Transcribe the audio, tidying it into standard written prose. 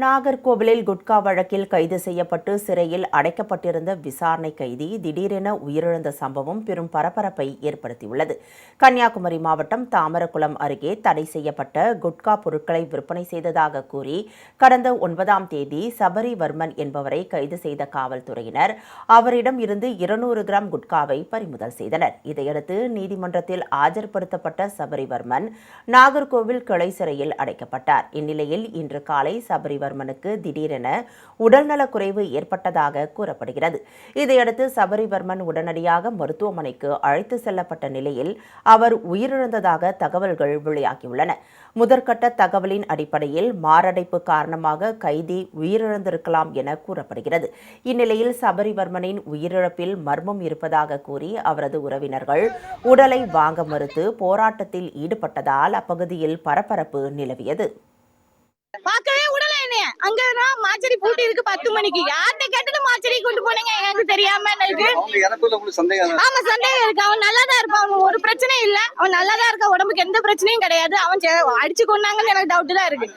நாகர்கோவிலில் குட்கா வழக்கில் கைது செய்யப்பட்டு சிறையில் அடைக்கப்பட்டிருந்த விசாரணை கைதி திடீரென உயிரிழந்த சம்பவம் பெரும் பரபரப்பை ஏற்படுத்தியுள்ளது. கன்னியாகுமரி மாவட்டம் தாமரகுளம் அருகே தடை செய்யப்பட்ட குட்கா பொருட்களை விற்பனை செய்ததாக கூறி கடந்த 9ஆம் தேதி சபரிவர்மன் என்பவரை கைது செய்த காவல்துறையினர் அவரிடம் இருந்து 200 கிராம் குட்காவை பறிமுதல் செய்தனர். இதையடுத்து நீதிமன்றத்தில் ஆஜர்படுத்தப்பட்ட சபரிவர்மன் நாகர்கோவில் கிளை சிறையில் அடைக்கப்பட்டார். இந்நிலையில் இன்று காலை சபரிவர்மனுக்கு திடீரென உடல்நலக்குறைவு ஏற்பட்டதாக கூறப்படுகிறது. இதையடுத்து சபரிவர்மன் உடனடியாக மருத்துவமனைக்கு அழைத்து செல்லப்பட்ட நிலையில் அவர் உயிரிழந்ததாக தகவல்கள் வெளியாகியுள்ளன. முதற்கட்ட தகவலின் அடிப்படையில் மாரடைப்பு காரணமாக கைதி உயிரிழந்திருக்கலாம் என கூறப்படுகிறது. இந்நிலையில் சபரிவர்மனின் உயிரிழப்பில் மர்மம் இருப்பதாக கூறி அவரது உறவினர்கள் உடலை வாங்க மறுத்து போராட்டத்தில் ஈடுபட்டதால் அப்பகுதியில் பரபரப்பு நிலவியது. பார்க்கவே விடல என்ன. அங்கதான் மாச்சரி பூட்டி இருக்கு 10 மணிக்கு. யார்கிட்ட கேட்டு மாச்சரி கொண்டு போனீங்க எனக்கு தெரியாம இருக்கு. ஆமா சந்தேகம் இருக்கு. அவன் நல்லாதான் இருப்பான். அவன் ஒரு பிரச்சனையும் இல்ல. அவன் நல்லாதான் இருக்கான். உடம்புக்கு எந்த பிரச்சனையும் கிடையாது. அவன் அடிச்சு கொண்டாங்கன்னு எனக்கு டவுட் தான் இருக்கு.